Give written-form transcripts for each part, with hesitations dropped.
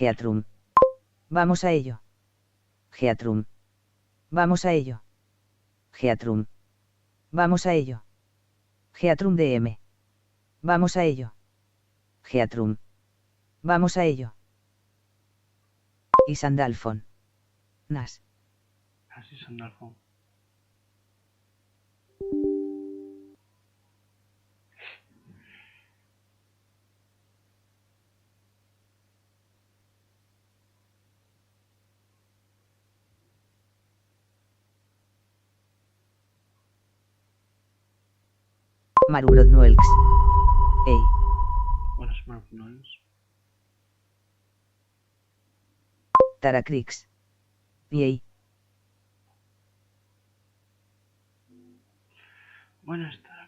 Geatrum. Vamos a ello. Geatrum. Vamos a ello. Geatrum. Vamos a ello. Geatrum DM. Vamos a ello. Geatrum. Vamos a ello. Y Sandalfon. Nas. Así Sandalfon. Marurod Nuelx. Ey. Buenas Marurod. Taracrix. Yey. Buenas Taracrix.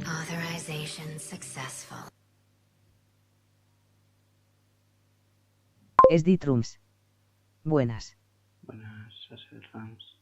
Authorization successful. Es Geatrums. Buenas. Buenas Aserrams.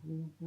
F.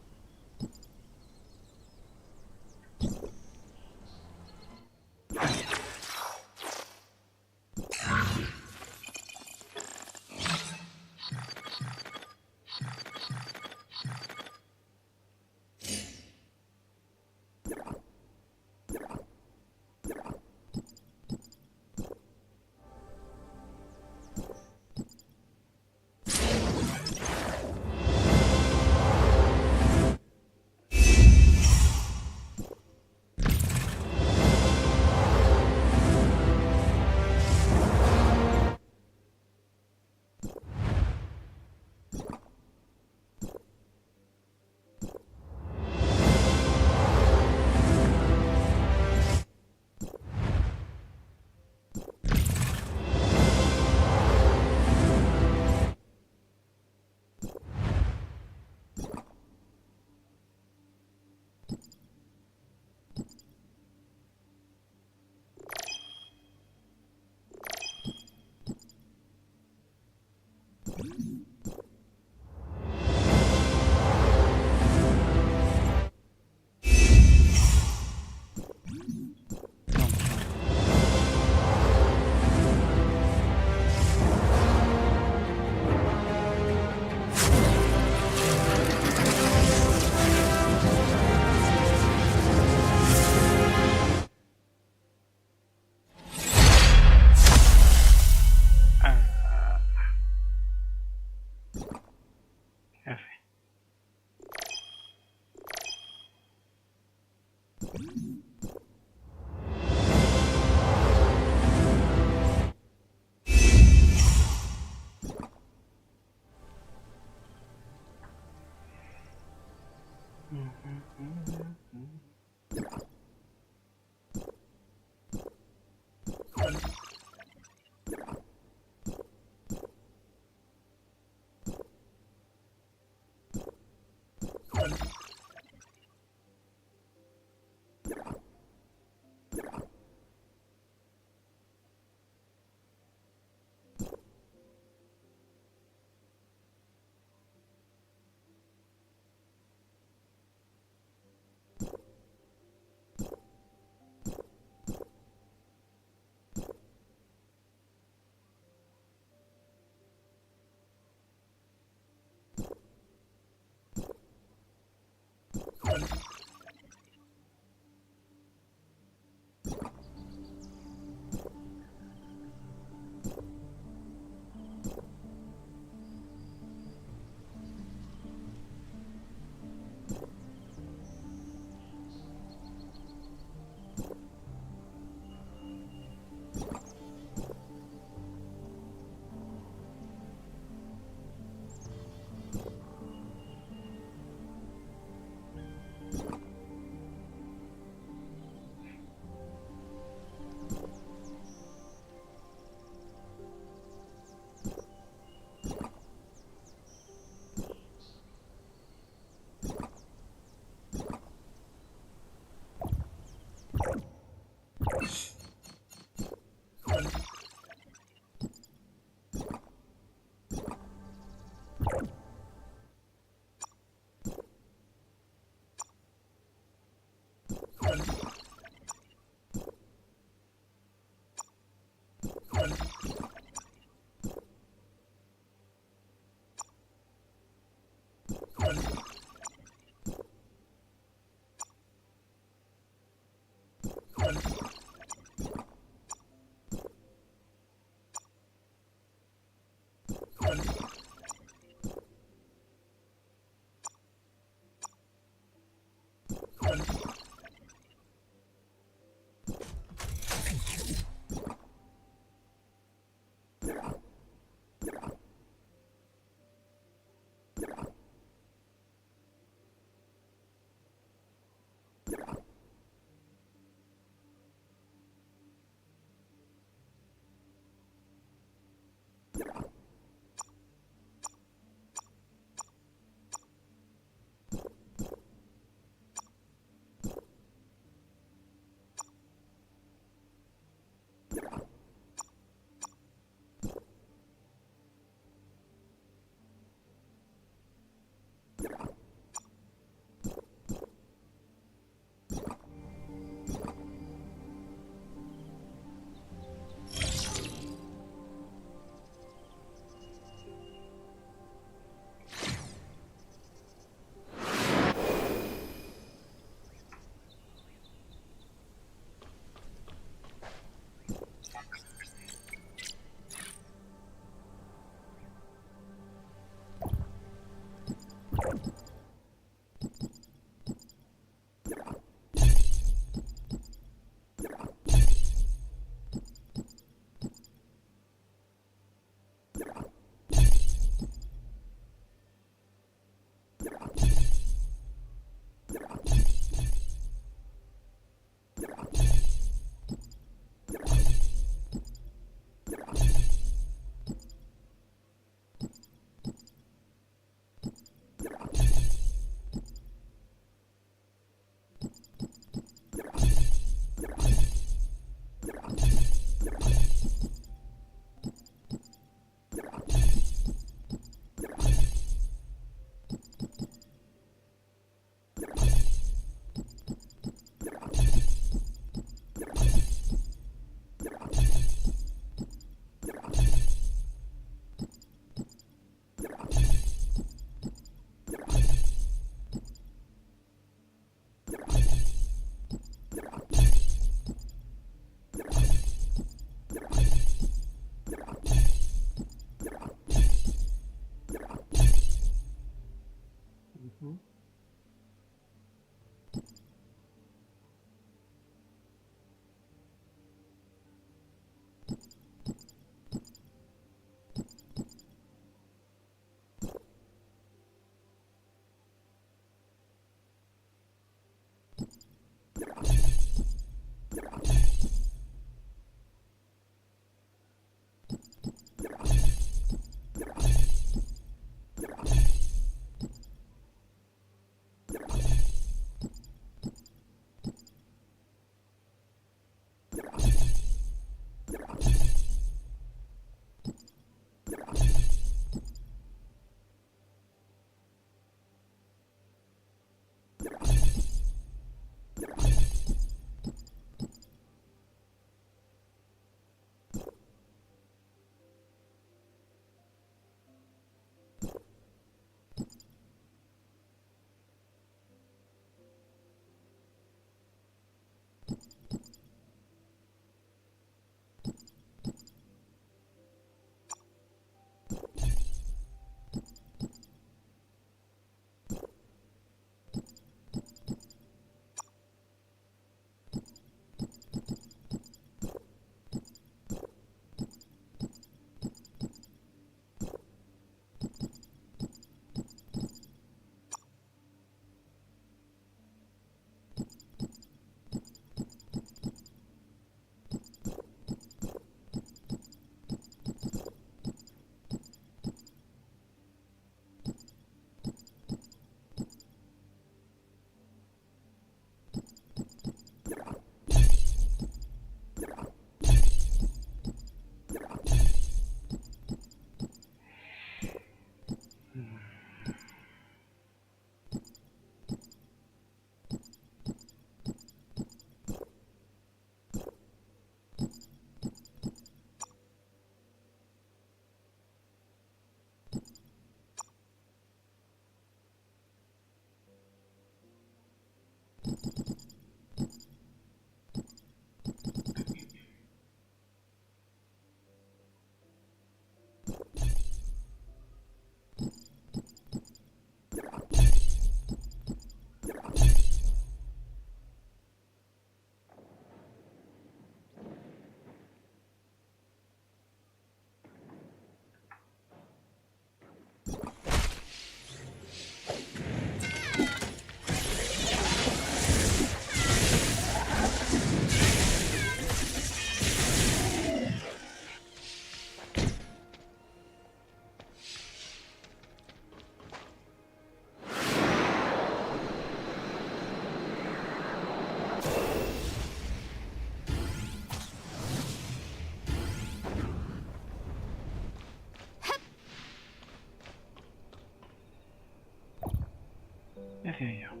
Decía yo.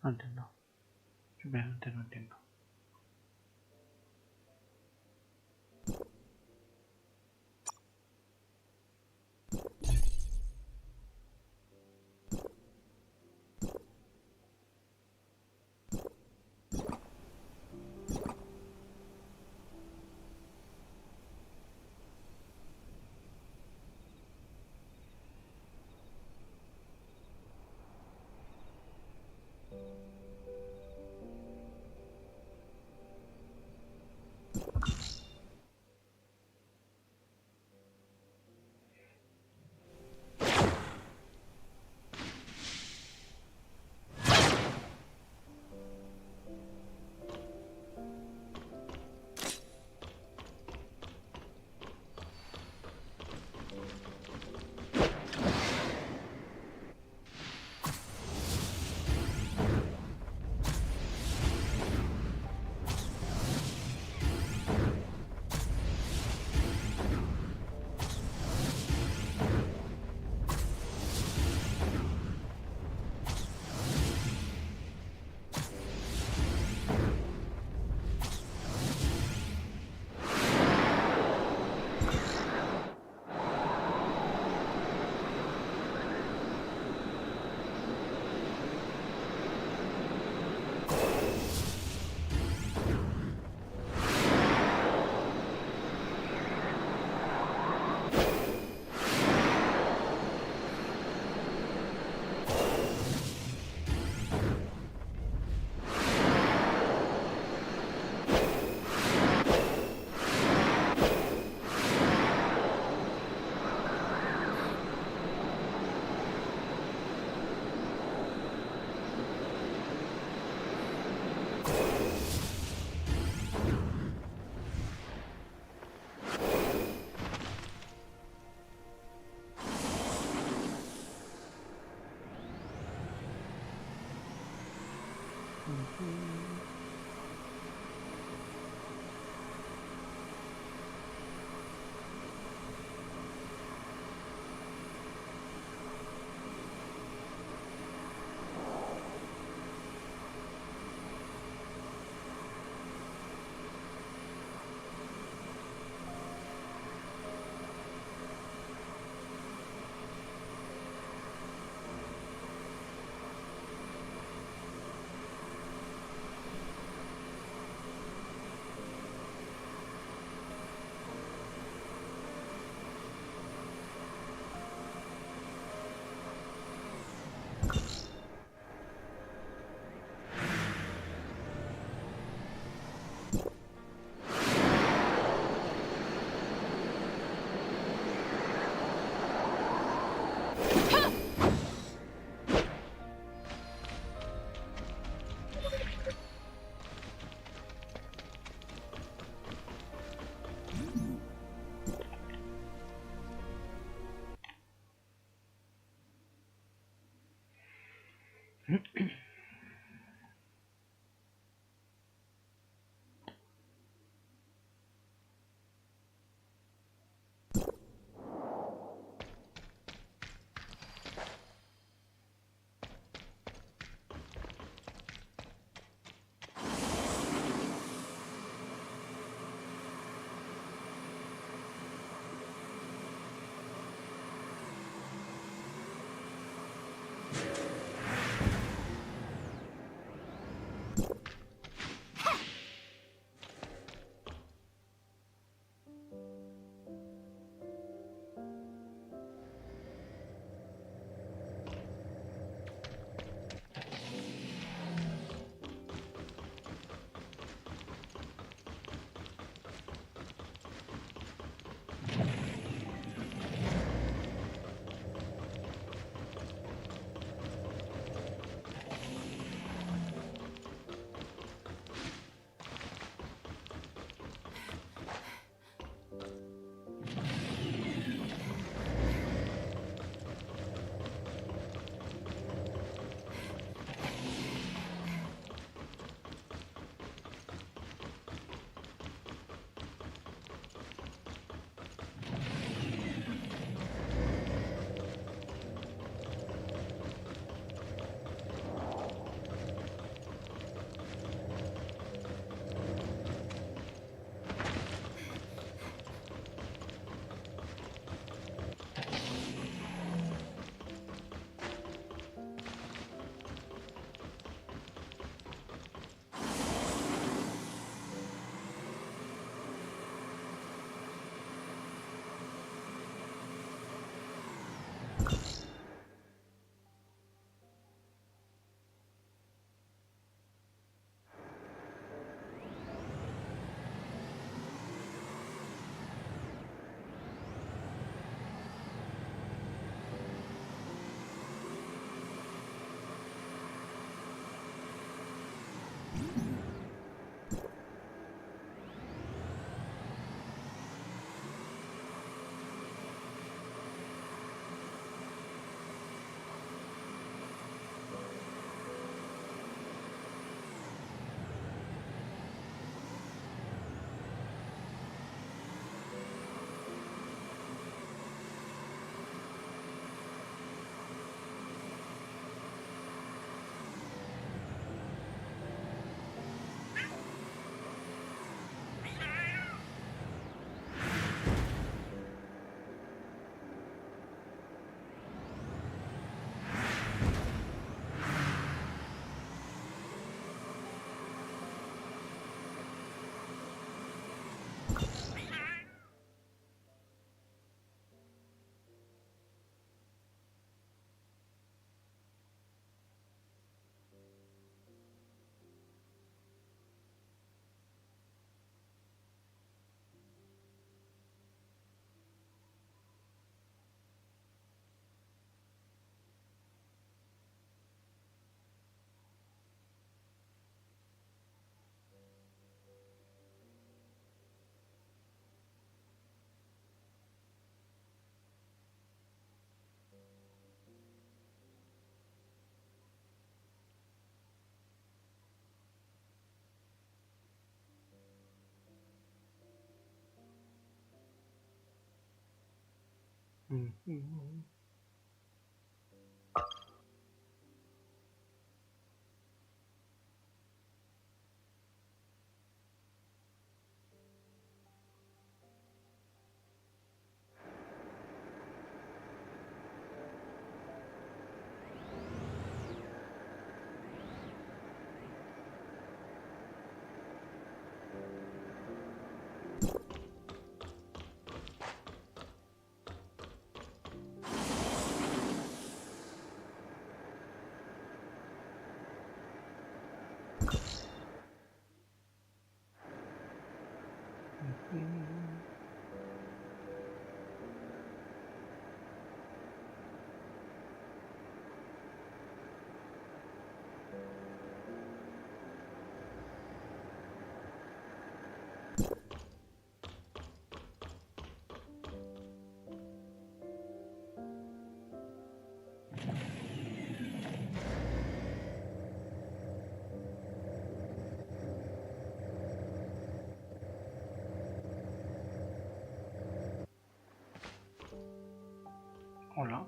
No entiendo. Simplemente no entiendo. Hola.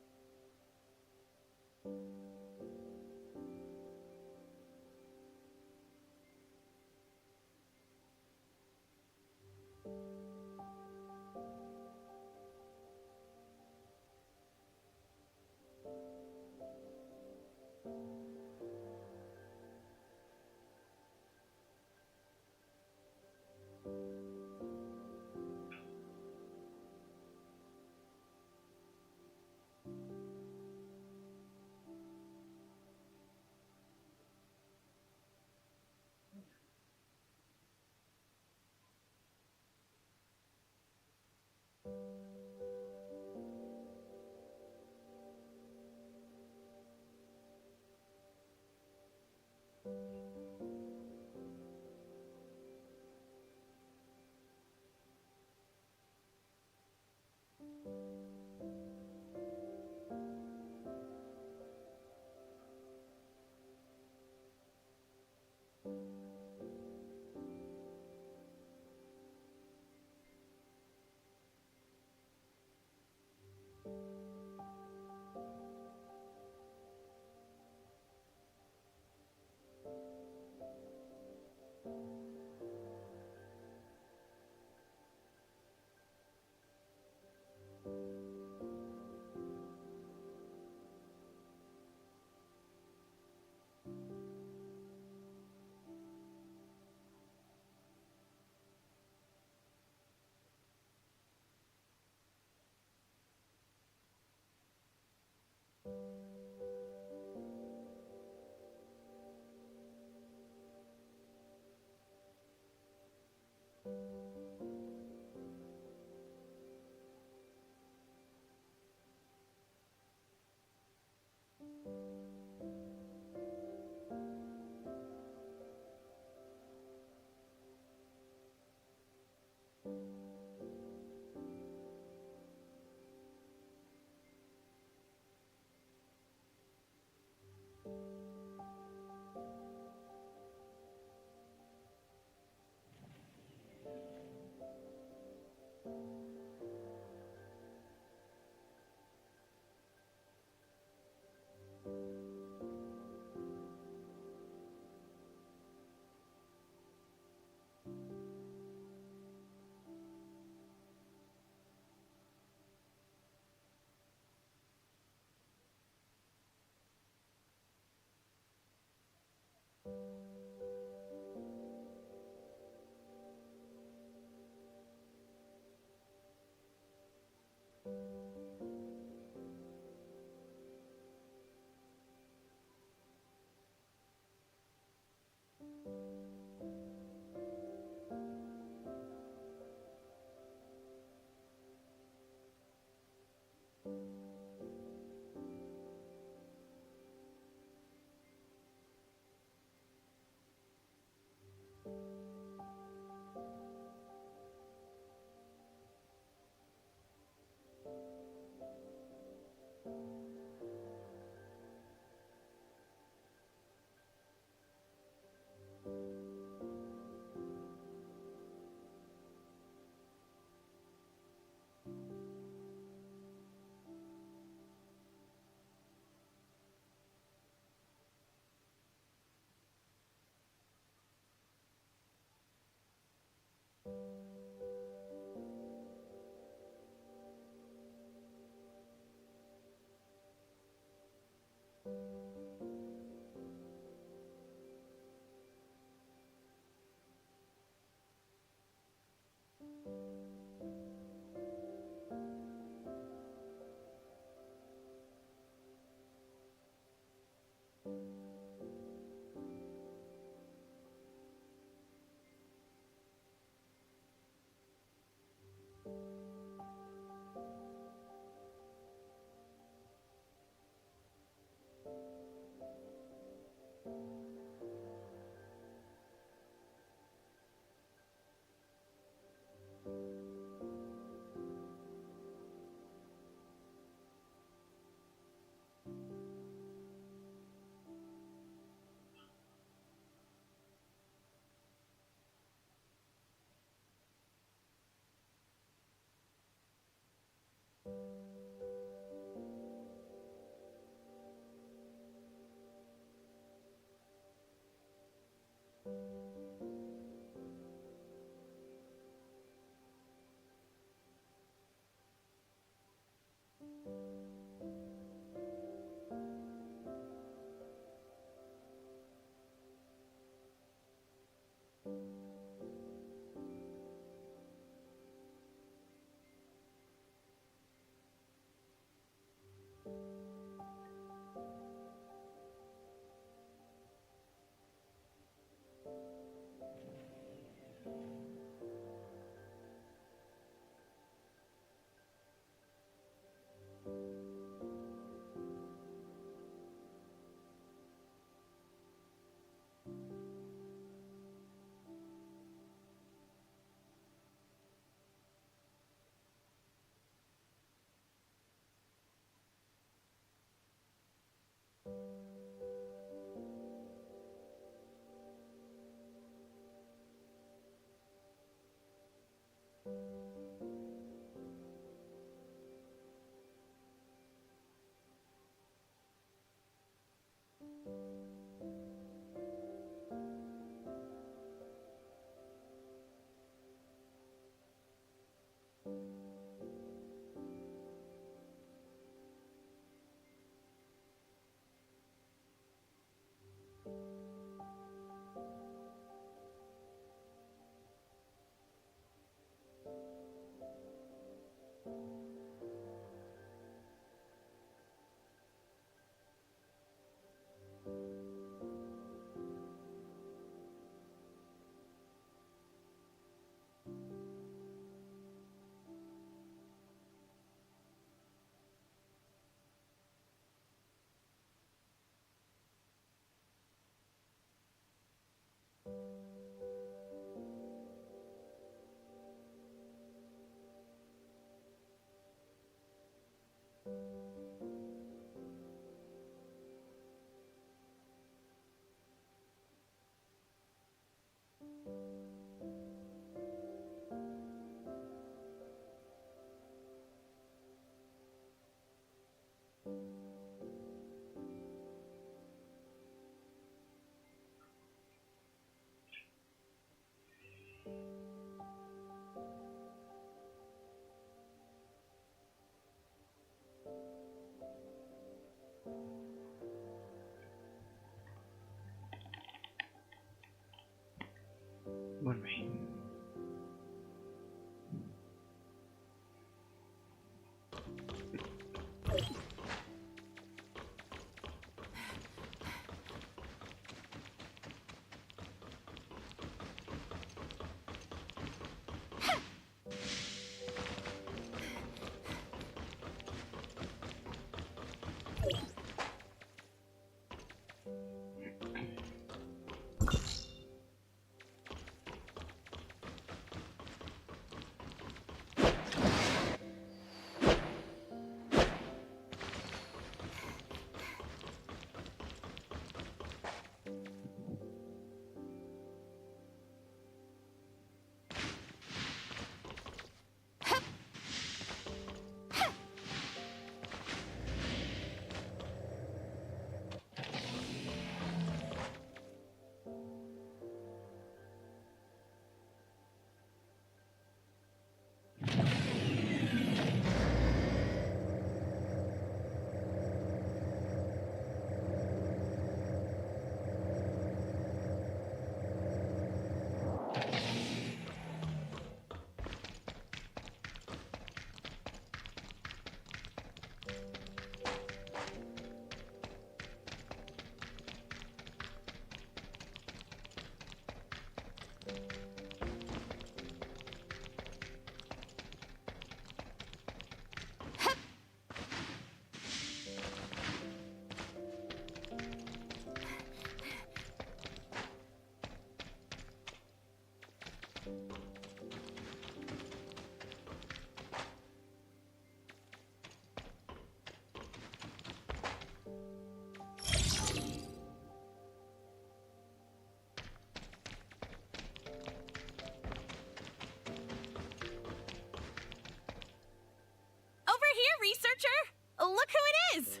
is!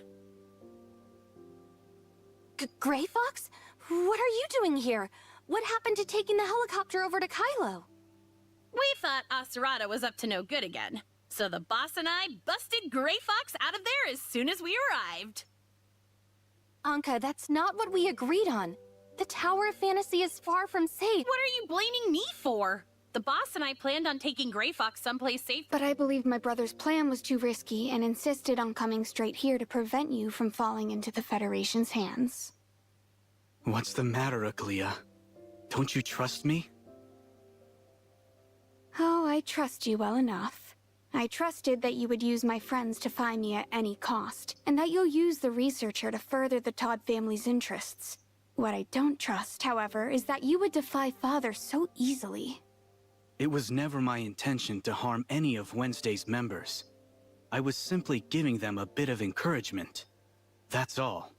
Gray Fox? What are you doing here? What happened to taking the helicopter over to Kylo? We thought Asurada was up to no good again. So the boss and I busted Gray Fox out of there as soon as we arrived. Anka, that's not what we agreed on. The Tower of Fantasy is far from safe. What are you blaming me for? The boss and I planned on taking Gray Fox someplace safe. But I believe my brother's plan was too risky and insisted on coming straight here to prevent you from falling into the Federation's hands. What's the matter, Aglia? Don't you trust me? Oh, I trust you well enough. I trusted that you would use my friends to find me at any cost, and that you'll use the researcher to further the Todd family's interests. What I don't trust, however, is that you would defy Father so easily. It was never my intention to harm any of Wednesday's members. I was simply giving them a bit of encouragement. That's all.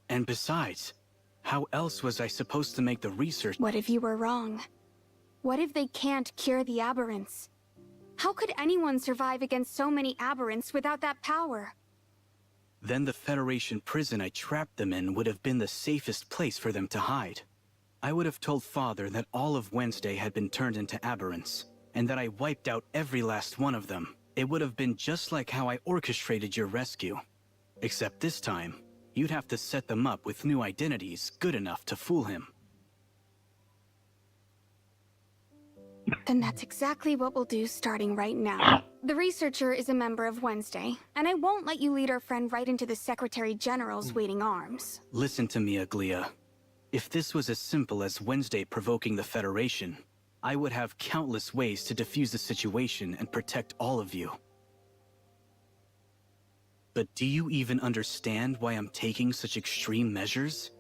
And besides, how else was I supposed to make the research? What if you were wrong? What if they can't cure the aberrants? How could anyone survive against so many aberrants without that power? Then the Federation prison I trapped them in would have been the safest place for them to hide. I would have told Father that all of Wednesday had been turned into aberrants, and that I wiped out every last one of them. It would have been just like how I orchestrated your rescue. Except this time, you'd have to set them up with new identities good enough to fool him. Then that's exactly what we'll do starting right now. The researcher is a member of Wednesday, and I won't let you lead our friend right into the Secretary General's waiting arms. Listen to me, Aglia. If this was as simple as Wednesday provoking the Federation, I would have countless ways to defuse the situation and protect all of you. But do you even understand why I'm taking such extreme measures?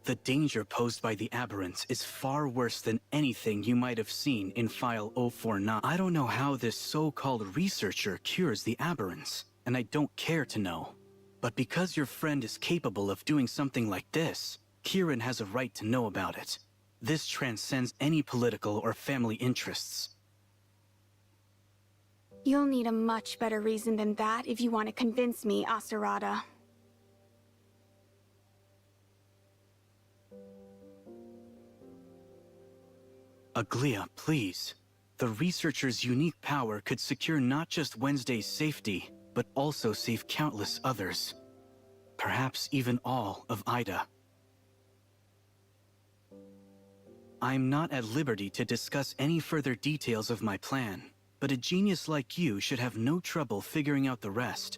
The danger posed by the aberrants is far worse than anything you might have seen in File 049. I don't know how this so-called researcher cures the aberrants, and I don't care to know. But because your friend is capable of doing something like this, Kieran has a right to know about it. This transcends any political or family interests. You'll need a much better reason than that if you want to convince me, Asurada. Aglia, please. The researcher's unique power could secure not just Wednesday's safety, but also save countless others. Perhaps even all of Ida. I'm not at liberty to discuss any further details of my plan, but a genius like you should have no trouble figuring out the rest.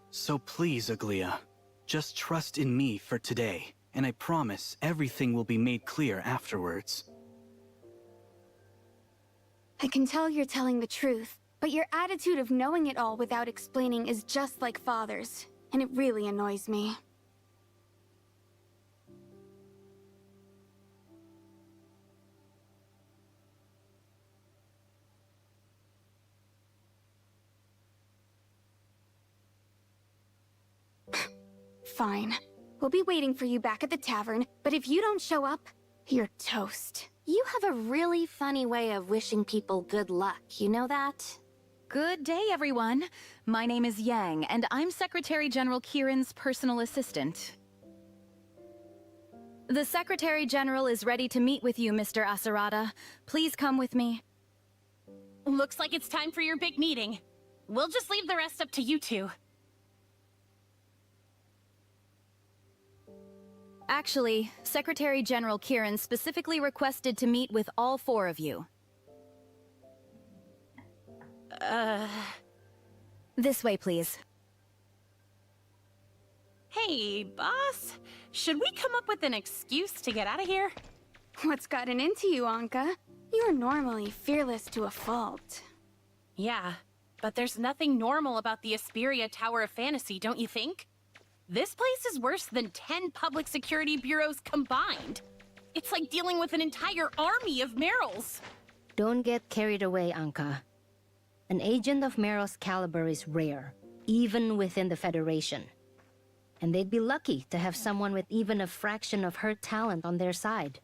So please, Aglia, just trust in me for today, and I promise everything will be made clear afterwards. I can tell you're telling the truth, but your attitude of knowing it all without explaining is just like Father's, and it really annoys me. Fine. We'll be waiting for you back at the tavern, but if you don't show up, you're toast. You have a really funny way of wishing people good luck, you know that? Good day, everyone. My name is Yang, and I'm Secretary General Kieran's personal assistant. The Secretary General is ready to meet with you, Mr. Asurada. Please come with me. Looks like it's time for your big meeting. We'll just leave the rest up to you two. Actually, Secretary General Kieran specifically requested to meet with all four of you. This way, please. Hey, boss. Should we come up with an excuse to get out of here? What's gotten into you, Anka? You're normally fearless to a fault. Yeah, but there's nothing normal about the Asperia Tower of Fantasy, don't you think? This place is worse than 10 public security bureaus combined. It's like dealing with an entire army of Merrills. Don't get carried away, Anka. An agent of Meryl's caliber is rare, even within the Federation. And they'd be lucky to have someone with even a fraction of her talent on their side.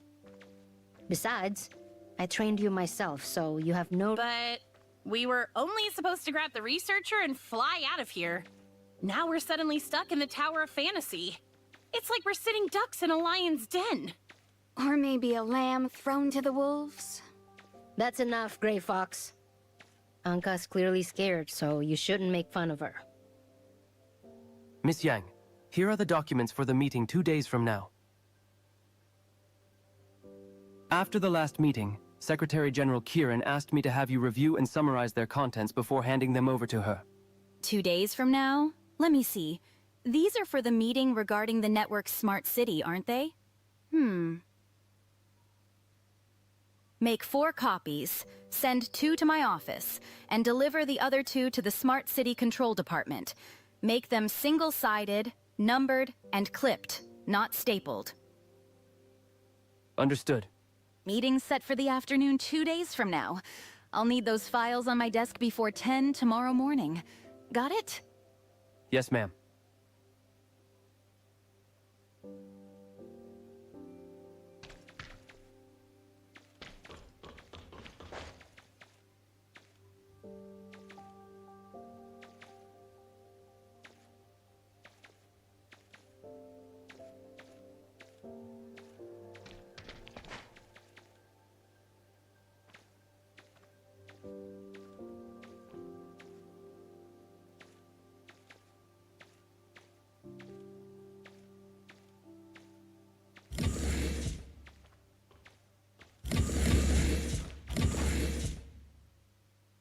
Besides, I trained you myself, so you have no... But we were only supposed to grab the researcher and fly out of here. Now we're suddenly stuck in the Tower of Fantasy. It's like we're sitting ducks in a lion's den. Or maybe a lamb thrown to the wolves? That's enough, Gray Fox. Anka's clearly scared, so you shouldn't make fun of her. Miss Yang, here are the documents for the meeting 2 days from now. After the last meeting, Secretary General Kieran asked me to have you review and summarize their contents before handing them over to her. 2 days from now? Let me see. These are for the meeting regarding the network's smart city, aren't they? Make 4 copies, send 2 to my office, and deliver the other 2 to the Smart City Control Department. Make them single-sided, numbered, and clipped, not stapled. Understood. Meeting set for the afternoon 2 days from now. I'll need those files on my desk before 10 tomorrow morning. Got it? Yes, ma'am.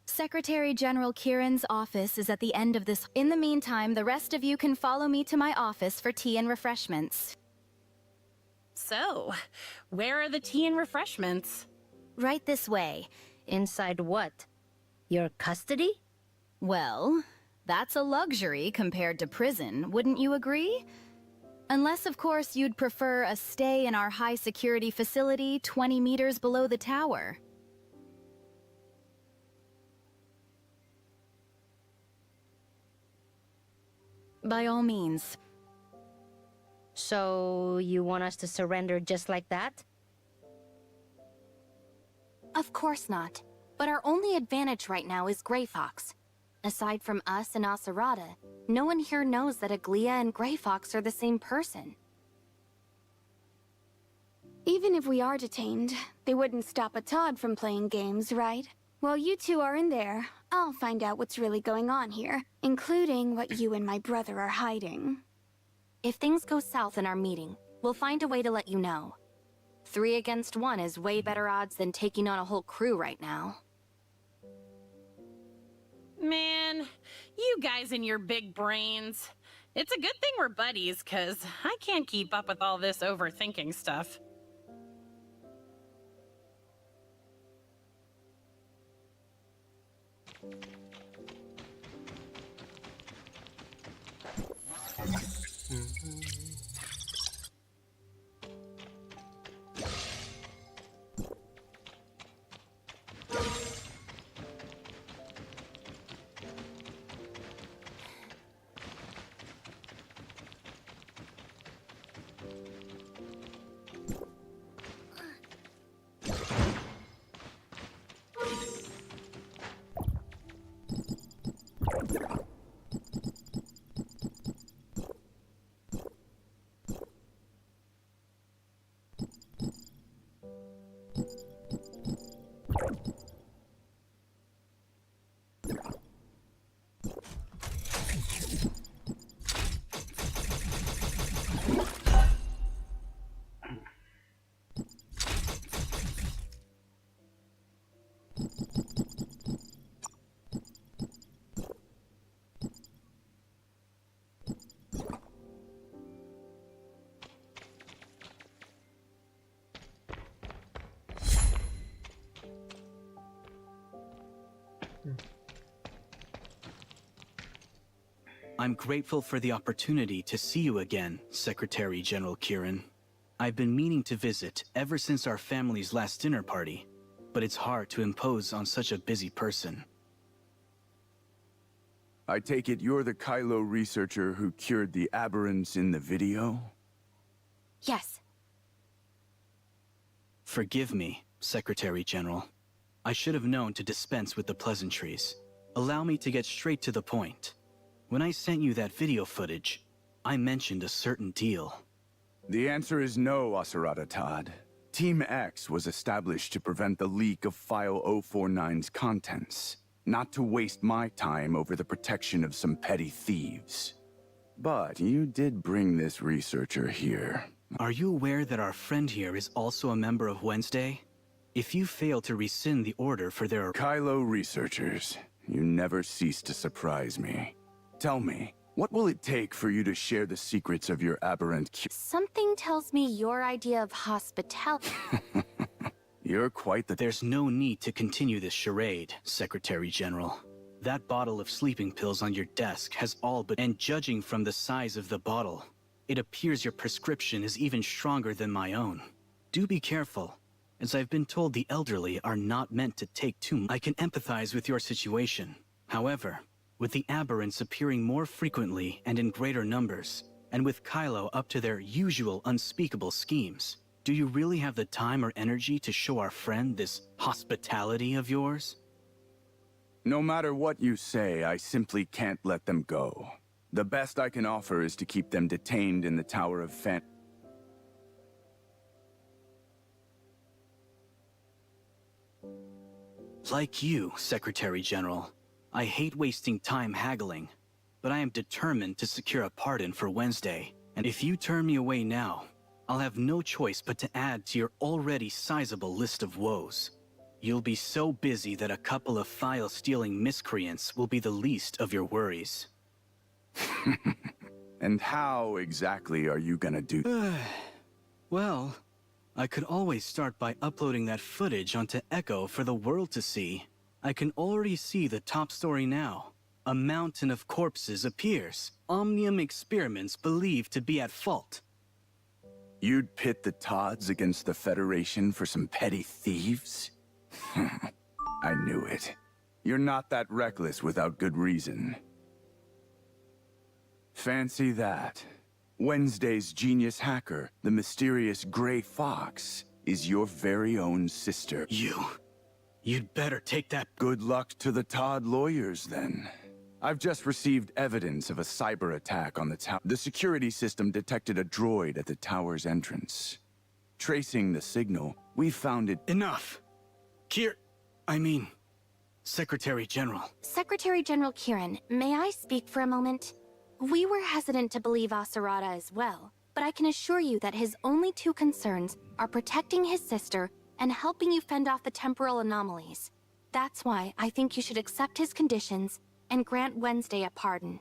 Secretary General Kieran's office is at the end of this. In the meantime, the rest of you can follow me to my office for tea and refreshments. So, where are the tea and refreshments? Right this way. Inside what? Your custody? Well, that's a luxury compared to prison, wouldn't you agree? Unless, of course, you'd prefer a stay in our high-security facility 20 meters below the tower. By all means. So, you want us to surrender just like that? Of course not. But our only advantage right now is Gray Fox. Aside from us and Asurada, no one here knows that Aglia and Gray Fox are the same person. Even if we are detained, they wouldn't stop a Todd from playing games, right? While you two are in there, I'll find out what's really going on here, including what you and my brother are hiding. If things go south in our meeting, we'll find a way to let you know. 3 against 1 is way better odds than taking on a whole crew right now. Man, you guys and your big brains. It's a good thing we're buddies, 'cause I can't keep up with all this overthinking stuff. I'm grateful for the opportunity to see you again, Secretary General Kieran. I've been meaning to visit ever since our family's last dinner party, but it's hard to impose on such a busy person. I take it you're the Kylo researcher who cured the aberrants in the video? Yes. Forgive me, Secretary General. I should have known to dispense with the pleasantries. Allow me to get straight to the point. When I sent you that video footage, I mentioned a certain deal. The answer is no, Asurada Todd. Team X was established to prevent the leak of File 049's contents, not to waste my time over the protection of some petty thieves. But you did bring this researcher here. Are you aware that our friend here is also a member of Wednesday? If you fail to rescind the order for their Kylo researchers, you never cease to surprise me. Tell me, what will it take for you to share the secrets of your aberrant Something tells me your idea of hospitality. You're quite the... There's no need to continue this charade, Secretary General. That bottle of sleeping pills on your desk has all but... And judging from the size of the bottle, it appears your prescription is even stronger than my own. Do be careful, as I've been told the elderly are not meant to take too much. I can empathize with your situation. However, with the aberrants appearing more frequently and in greater numbers, and with Kylo up to their usual unspeakable schemes, do you really have the time or energy to show our friend this hospitality of yours? No matter what you say, I simply can't let them go. The best I can offer is to keep them detained in the Tower of Fan... Like you, Secretary General, I hate wasting time haggling, but I am determined to secure a pardon for Wednesday, and if you turn me away now, I'll have no choice but to add to your already sizable list of woes. You'll be so busy that a couple of file-stealing miscreants will be the least of your worries. And how exactly are you gonna do... Well, I could always start by uploading that footage onto Echo for the world to see. I can already see the top story now. A mountain of corpses appears. Omnium experiments believed to be at fault. You'd pit the Todds against the Federation for some petty thieves? I knew it. You're not that reckless without good reason. Fancy that. Wednesday's genius hacker, the mysterious Gray Fox, is your very own sister. You'd better take that. Good luck to the Todd lawyers, then. I've just received evidence of a cyber attack on the tower. The security system detected a droid at the tower's entrance. Tracing the signal, we found it... Enough! Secretary General. Secretary General Kieran, may I speak for a moment? We were hesitant to believe Asurada as well, but I can assure you that his only two concerns are protecting his sister and helping you fend off the temporal anomalies. That's why I think you should accept his conditions and grant Wednesday a pardon.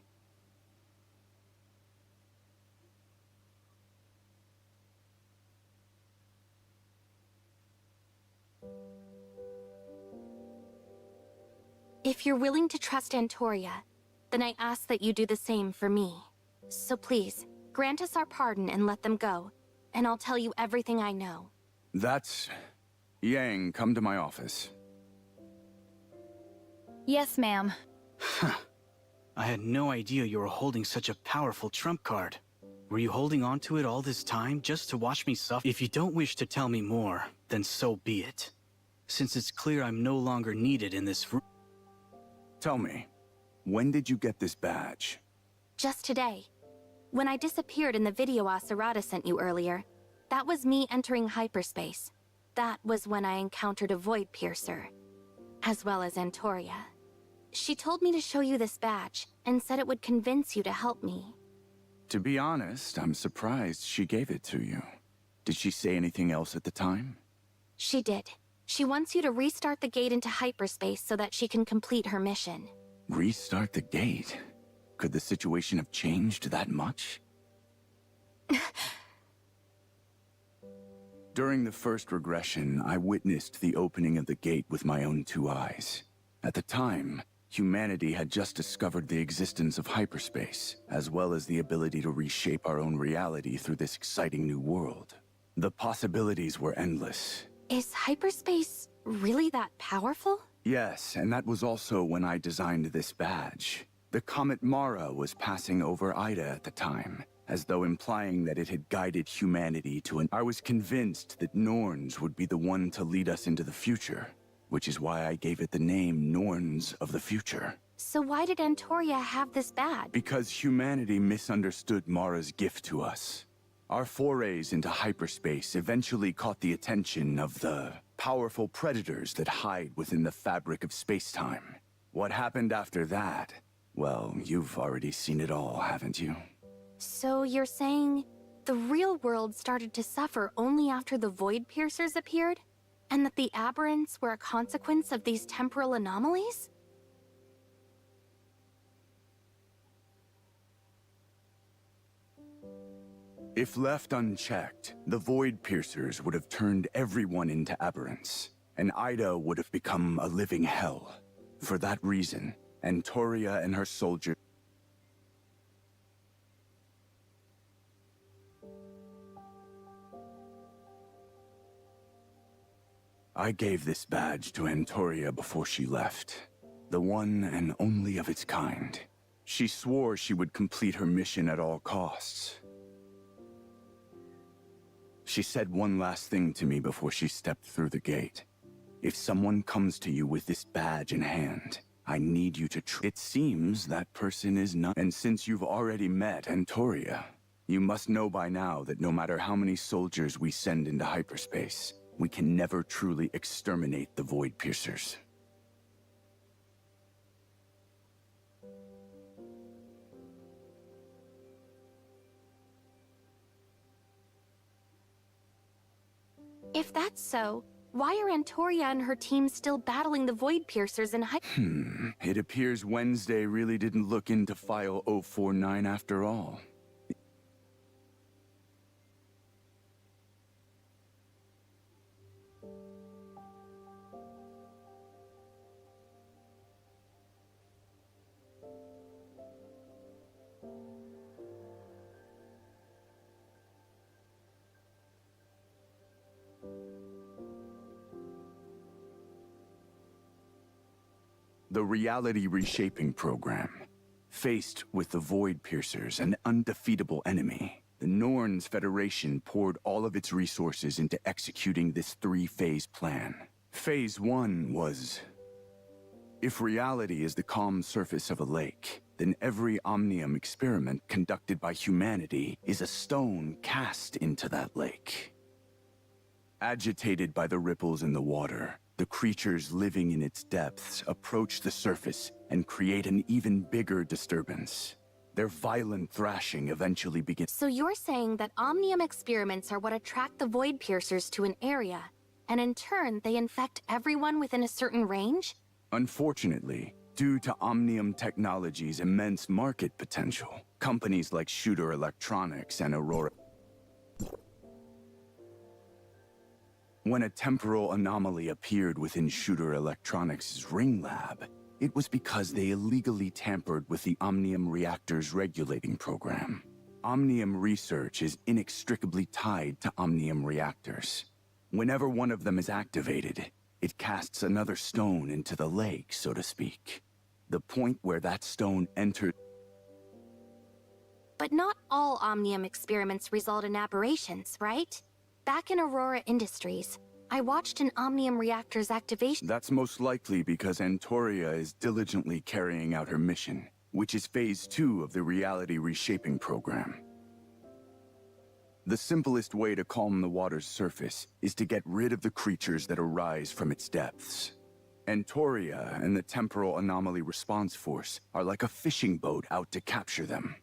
If you're willing to trust Antoria, then I ask that you do the same for me. So please, grant us our pardon and let them go, and I'll tell you everything I know. That's... Yang, come to my office. Yes, ma'am. I had no idea you were holding such a powerful trump card. Were you holding on to it all this time just to watch me suffer? If you don't wish to tell me more, then so be it. Since it's clear I'm no longer needed in this room. Tell me, when did you get this badge? Just today. When I disappeared in the video Asurada sent you earlier, that was me entering hyperspace. That was when I encountered a Void Piercer, as well as Antoria. She told me to show you this badge, and said it would convince you to help me. To be honest, I'm surprised she gave it to you. Did she say anything else at the time? She did. She wants you to restart the gate into hyperspace so that she can complete her mission. Restart the gate? Could the situation have changed that much? During the first regression, I witnessed the opening of the gate with my own two eyes. At the time, humanity had just discovered the existence of hyperspace, as well as the ability to reshape our own reality through this exciting new world. The possibilities were endless. Is hyperspace really that powerful? Yes, and that was also when I designed this badge. The comet Mara was passing over Ida at the time, as though implying that it had guided humanity to I was convinced that Norns would be the one to lead us into the future, which is why I gave it the name Norns of the Future. So why did Antoria have this badge? Because humanity misunderstood Mara's gift to us. Our forays into hyperspace eventually caught the attention of the powerful predators that hide within the fabric of space-time. What happened after that? Well, you've already seen it all, haven't you? So you're saying the real world started to suffer only after the Void Piercers appeared? And that the aberrants were a consequence of these temporal anomalies? If left unchecked, the Void Piercers would have turned everyone into aberrants, and Ida would have become a living hell. For that reason, Antoria and her soldiers... I gave this badge to Antoria before she left. The one and only of its kind. She swore she would complete her mission at all costs. She said one last thing to me before she stepped through the gate. If someone comes to you with this badge in hand, I need you to It seems that person is not. And since you've already met Antoria, you must know by now that no matter how many soldiers we send into hyperspace, we can never truly exterminate the Void Piercers. If that's so, why are Antoria and her team still battling the Void Piercers in It appears Wednesday really didn't look into File 049 after all. The Reality Reshaping Program. Faced with the Void Piercers, an undefeatable enemy, the Norns Federation poured all of its resources into executing this three-phase plan. Phase 1 was... If reality is the calm surface of a lake, then every omnium experiment conducted by humanity is a stone cast into that lake. Agitated by the ripples in the water, the creatures living in its depths approach the surface and create an even bigger disturbance. Their violent thrashing eventually begins. So you're saying that omnium experiments are what attract the Void Piercers to an area, and in turn they infect everyone within a certain range? Unfortunately, due to Omnium Technology's immense market potential, companies like Shooter Electronics and Aurora... When a temporal anomaly appeared within Shooter Electronics' Ring Lab, it was because they illegally tampered with the Omnium Reactor's regulating program. Omnium research is inextricably tied to Omnium reactors. Whenever one of them is activated, it casts another stone into the lake, so to speak. The point where that stone entered... But not all Omnium experiments result in aberrations, right? Back in Aurora Industries, I watched an Omnium reactor's activation. That's most likely because Antoria is diligently carrying out her mission, which is Phase 2 of the Reality Reshaping Program. The simplest way to calm the water's surface is to get rid of the creatures that arise from its depths. Antoria and the Temporal Anomaly Response Force are like a fishing boat out to capture them.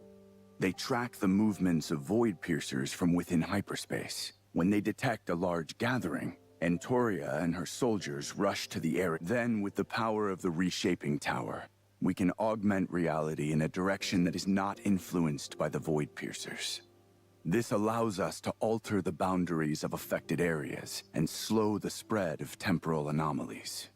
They track the movements of Void Piercers from within hyperspace. When they detect a large gathering, Antoria and her soldiers rush to the area. Then, with the power of the Reshaping Tower, we can augment reality in a direction that is not influenced by the Void Piercers. This allows us to alter the boundaries of affected areas and slow the spread of temporal anomalies.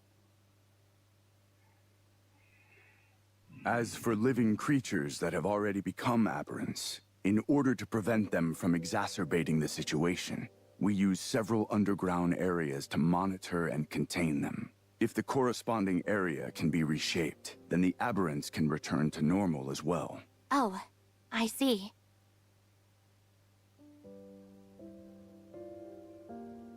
As for living creatures that have already become aberrants, in order to prevent them from exacerbating the situation, we use several underground areas to monitor and contain them. If the corresponding area can be reshaped, then the aberrants can return to normal as well. Oh, I see.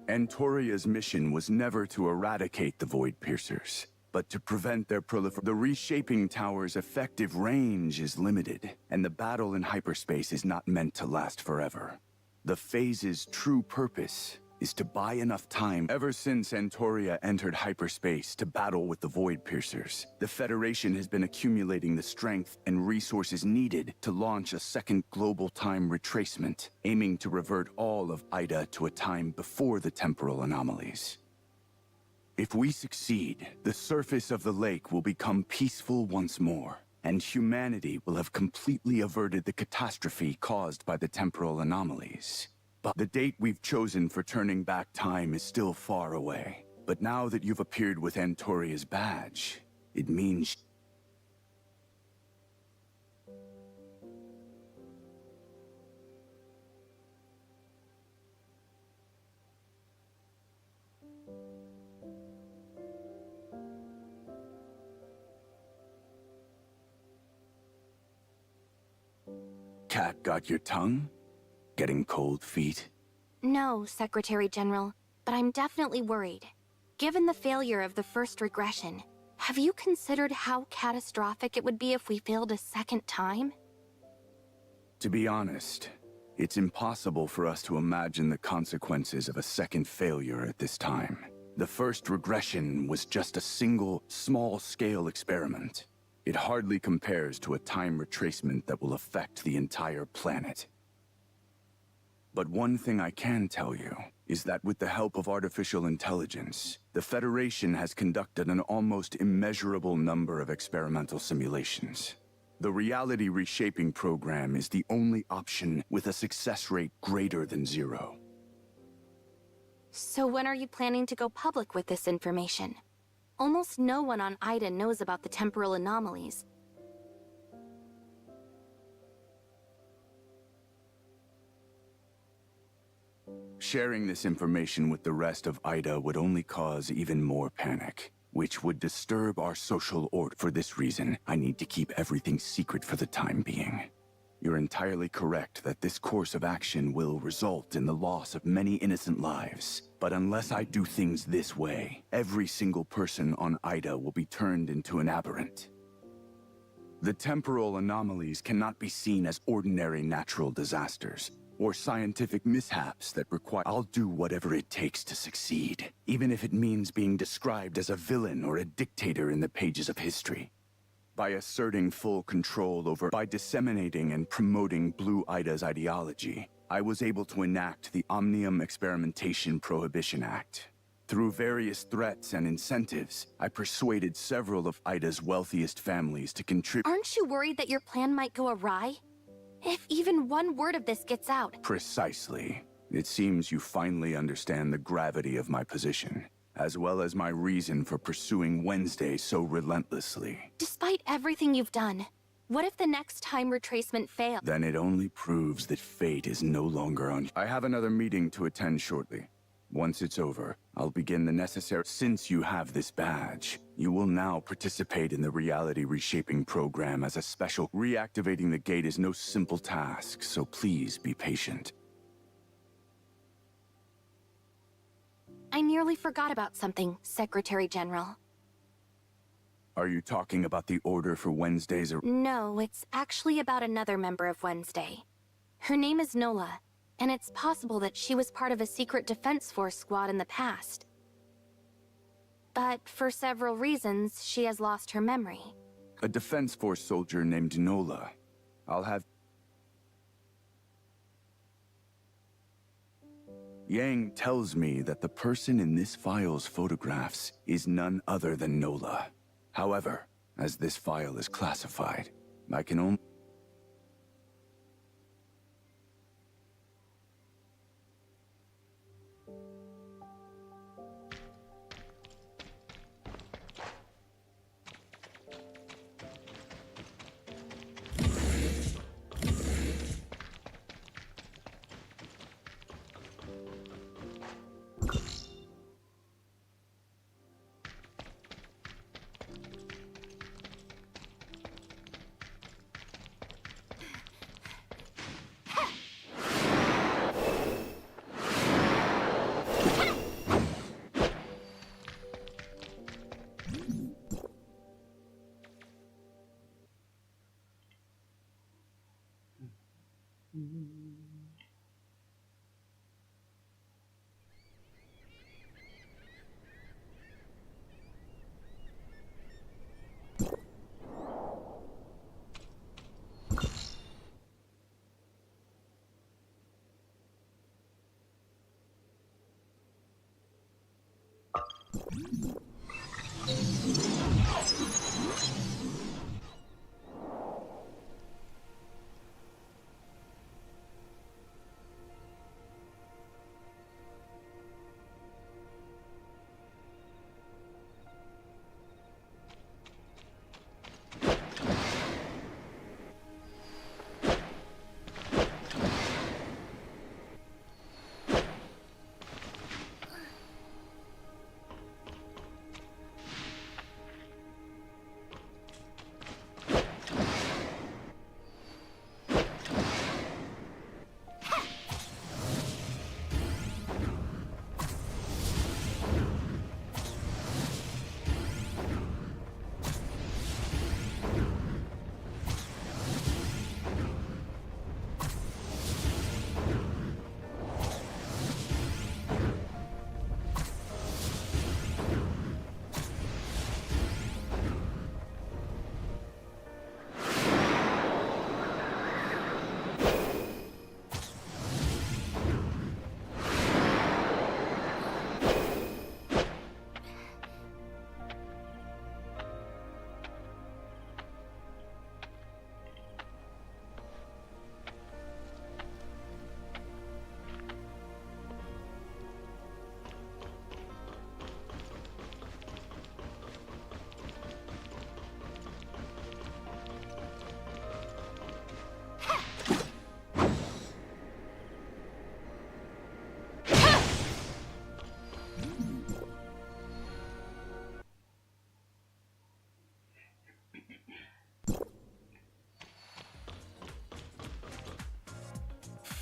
Antoria's mission was never to eradicate the Void Piercers, but to prevent their proliferation. The reshaping tower's effective range is limited, and the battle in hyperspace is not meant to last forever. The phase's true purpose is to buy enough time. Ever since Antoria entered hyperspace to battle with the Void Piercers, the Federation has been accumulating the strength and resources needed to launch a second global time retracement, aiming to revert all of Ida to a time before the temporal anomalies. If we succeed, the surface of the lake will become peaceful once more, and humanity will have completely averted the catastrophe caused by the temporal anomalies. But the date we've chosen for turning back time is still far away. But now that you've appeared with Antoria's badge, it means... Cat got your tongue? Getting cold feet? No, Secretary General, but I'm definitely worried. Given the failure of the first regression, have you considered how catastrophic it would be if we failed a second time? To be honest, it's impossible for us to imagine the consequences of a second failure at this time. The first regression was just a single, small-scale experiment. It hardly compares to a time retracement that will affect the entire planet. But one thing I can tell you is that with the help of artificial intelligence, the Federation has conducted an almost immeasurable number of experimental simulations. The reality reshaping program is the only option with a success rate greater than 0. So when are you planning to go public with this information? Almost no one on Ida knows about the temporal anomalies. Sharing this information with the rest of Ida would only cause even more panic, which would disturb our social order. For this reason, I need to keep everything secret for the time being. You're entirely correct that this course of action will result in the loss of many innocent lives. But unless I do things this way, every single person on Ida will be turned into an aberrant. The temporal anomalies cannot be seen as ordinary natural disasters, or scientific mishaps that require... I'll do whatever it takes to succeed, even if it means being described as a villain or a dictator in the pages of history. By asserting full control over... By disseminating and promoting Blue Ida's ideology, I was able to enact the Omnium Experimentation Prohibition Act. Through various threats and incentives, I persuaded several of Ida's wealthiest families to contribute... Aren't you worried that your plan might go awry? If even one word of this gets out... Precisely. It seems you finally understand the gravity of my position, as well as my reason for pursuing Wednesday so relentlessly. Despite everything you've done, what if the next time retracement fails? Then it only proves that fate is no longer on... I have another meeting to attend shortly. Once it's over, I'll begin the necessary... Since you have this badge, you will now participate in the reality reshaping program as a special... Reactivating the gate is no simple task, so please be patient. I nearly forgot about something, Secretary General. Are you talking about the order for Wednesdays or... No, it's actually about another member of Wednesday. Her name is Nola, and it's possible that she was part of a secret defense force squad in the past. But for several reasons, she has lost her memory. A defense force soldier named Nola. I'll have... Yang tells me that the person in this file's photographs is none other than Nola. However, as this file is classified, I can only...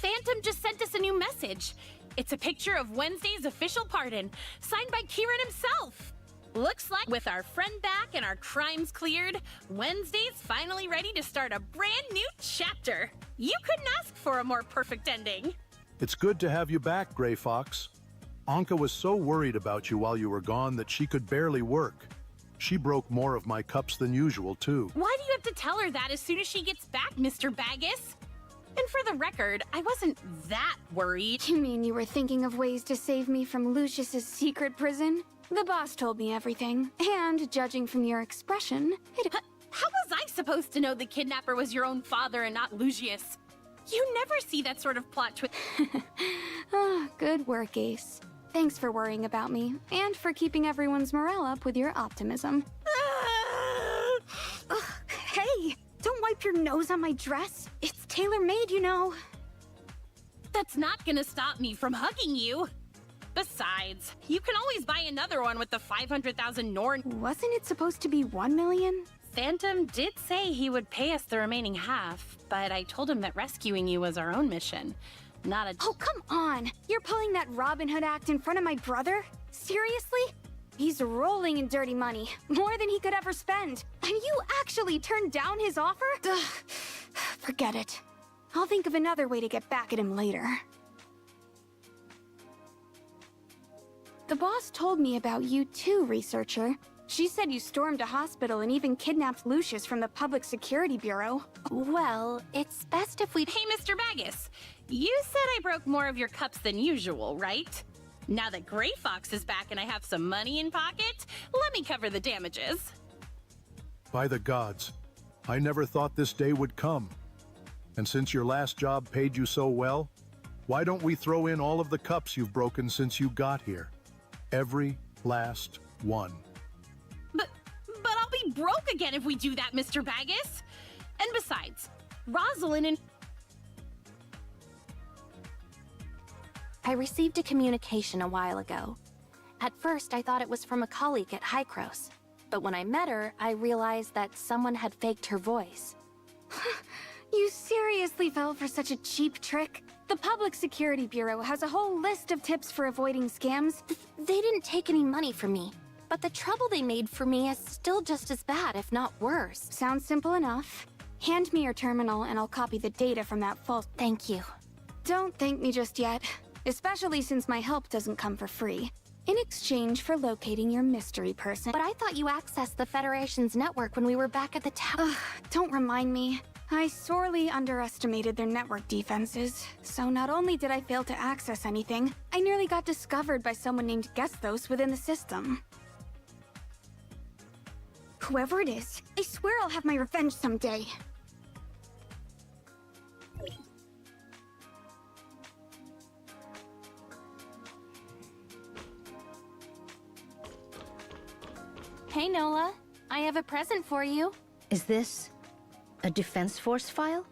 Phantom just sent us a new message. It's a picture of Wednesday's official pardon, signed by Kieran himself. Looks like with our friend back and our crimes cleared, Wednesday's finally ready to start a brand new chapter. You couldn't ask for a more perfect ending. It's good to have you back, Gray Fox. Anka was so worried about you while you were gone that she could barely work. She broke more of my cups than usual, too. Why do you have to tell her that as soon as she gets back, Mr. Baggus? And for the record, I wasn't that worried. You mean you were thinking of ways to save me from Lucius's secret prison? The boss told me everything, and judging from your expression, How was I supposed to know the kidnapper was your own father and not Lucius? You never see that sort of plot twist. Oh, good work, Ace. Thanks for worrying about me, and for keeping everyone's morale up with your optimism. Hey, don't wipe your nose on my dress. It's tailor-made, you know. That's not gonna stop me from hugging you. Besides, you can always buy another one with the 500,000 Norn. Wasn't it supposed to be 1 million? Phantom did say he would pay us the remaining half, but I told him that rescuing you was our own mission, not a— Oh, come on! You're pulling that Robin Hood act in front of my brother? Seriously? He's rolling in dirty money, more than he could ever spend. And you actually turned down his offer? Ugh. Forget it. I'll think of another way to get back at him later. The boss told me about you too, researcher. She said you stormed a hospital and even kidnapped Lucius from the Public Security Bureau. Well, it's best if we— Hey, Mr. Baggus, you said I broke more of your cups than usual, right? Now that Gray Fox is back and I have some money in pocket, let me cover the damages. By the gods, I never thought this day would come. And since your last job paid you so well, why don't we throw in all of the cups you've broken since you got here? Every last one. But I'll be broke again if we do that, Mr. Baggus. And besides, Rosalind and— I received a communication a while ago. At first, I thought it was from a colleague at Hykros. But when I met her, I realized that someone had faked her voice. You seriously fell for such a cheap trick? The Public Security Bureau has a whole list of tips for avoiding scams. They didn't take any money from me, but the trouble they made for me is still just as bad, if not worse. Sounds simple enough. Hand me your terminal and I'll copy the data from that false— Thank you. Don't thank me just yet, especially since my help doesn't come for free. In exchange for locating your mystery person— But I thought you accessed the Federation's network when we were back at the tower. Ugh, don't remind me. I sorely underestimated their network defenses, so not only did I fail to access anything, I nearly got discovered by someone named Gesthos within the system. Whoever it is, I swear I'll have my revenge someday. Hey, Nola. I have a present for you. Is this a Defense Force file?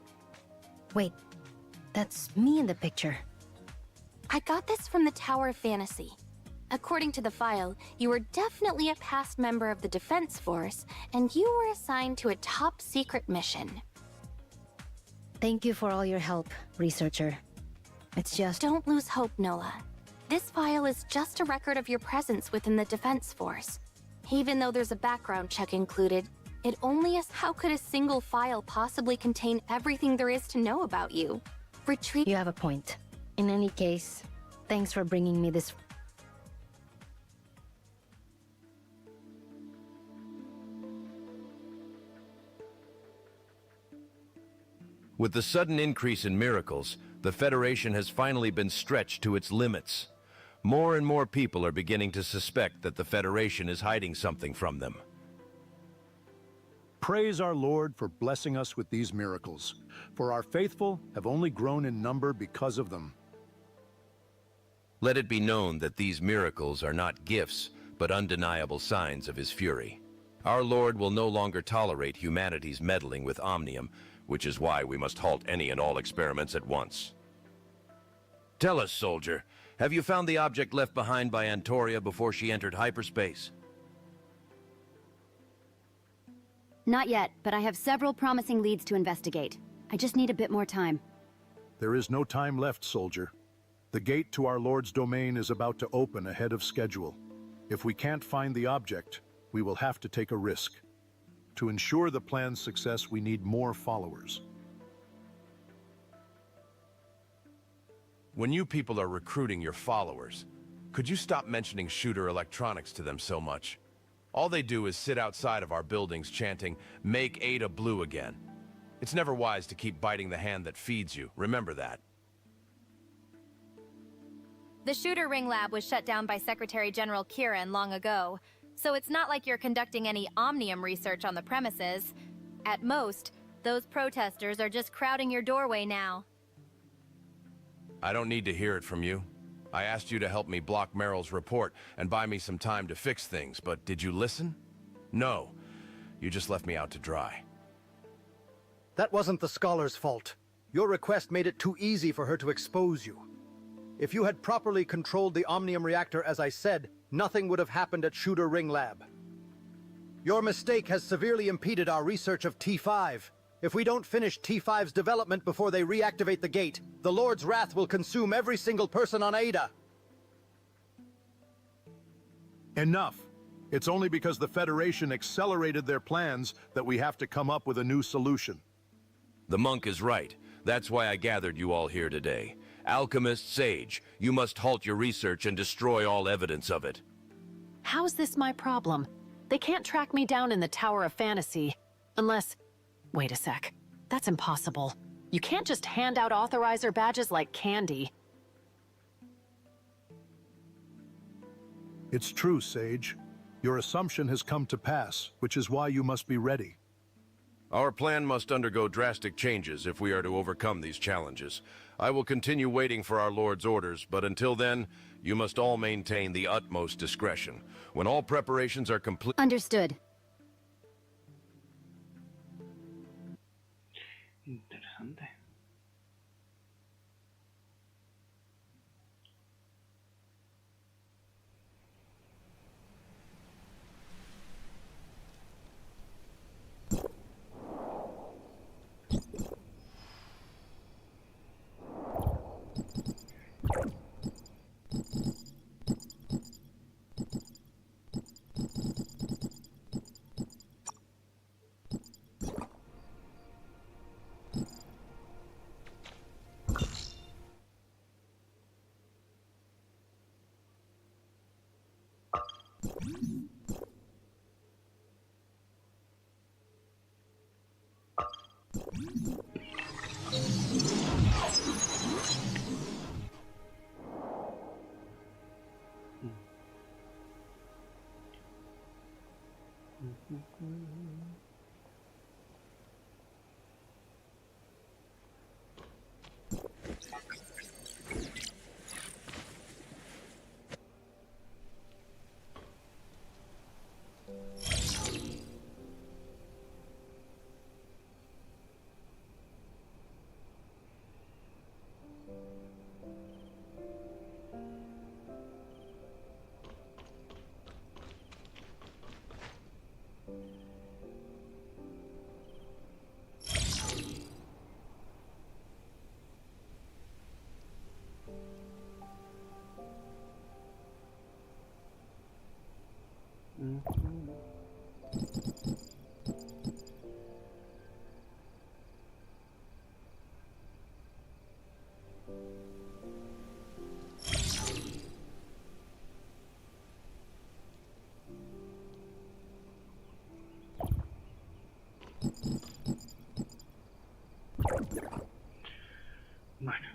Wait, that's me in the picture. I got this from the Tower of Fantasy. According to the file, you were definitely a past member of the Defense Force, and you were assigned to a top-secret mission. Thank you for all your help, researcher. It's just— Don't lose hope, Nola. This file is just a record of your presence within the Defense Force. Even though there's a background check included, it only is— How could a single file possibly contain everything there is to know about you? Retreat— You have a point. In any case, thanks for bringing me this— With the sudden increase in miracles, the Federation has finally been stretched to its limits. More and more people are beginning to suspect that the Federation is hiding something from them. Praise our Lord for blessing us with these miracles, for our faithful have only grown in number because of them. Let it be known that these miracles are not gifts, but undeniable signs of his fury. Our Lord will no longer tolerate humanity's meddling with Omnium, which is why we must halt any and all experiments at once. Tell us, soldier, have you found the object left behind by Antoria before she entered hyperspace? Not yet, but I have several promising leads to investigate. I just need a bit more time. There is no time left, soldier. The gate to our Lord's domain is about to open ahead of schedule. If we can't find the object, we will have to take a risk. To ensure the plan's success, we need more followers. When you people are recruiting your followers, could you stop mentioning shooter electronics to them so much? All they do is sit outside of our buildings chanting, "Make Ada blue again." It's never wise to keep biting the hand that feeds you. Remember that. The shooter ring lab was shut down by Secretary General Kieran long ago, so it's not like you're conducting any Omnium research on the premises. At most, those protesters are just crowding your doorway now. I don't need to hear it from you. I asked you to help me block Merrill's report and buy me some time to fix things, but did you listen? No. You just left me out to dry. That wasn't the scholar's fault. Your request made it too easy for her to expose you. If you had properly controlled the Omnium reactor as I said, nothing would have happened at Shooter Ring Lab. Your mistake has severely impeded our research of T5. If we don't finish T5's development before they reactivate the gate, the Lord's wrath will consume every single person on Ada. Enough! It's only because the Federation accelerated their plans that we have to come up with a new solution. The monk is right. That's why I gathered you all here today. Alchemist, Sage, you must halt your research and destroy all evidence of it. How's this my problem? They can't track me down in the Tower of Fantasy. Unless... Wait a sec. That's impossible. You can't just hand out authorizer badges like candy. It's true, Sage. Your assumption has come to pass, which is why you must be ready. Our plan must undergo drastic changes if we are to overcome these challenges. I will continue waiting for our Lord's orders, but until then, you must all maintain the utmost discretion. When all preparations are complete... Understood. Interesante. Bueno,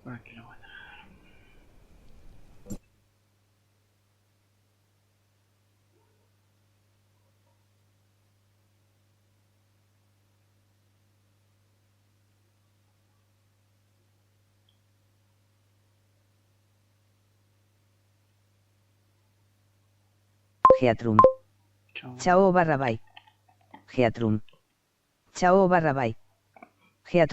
por aquí lo voy a dejar. Geatrum. Chao barra bye. Geatrum. Chao barra bye. Geatrum.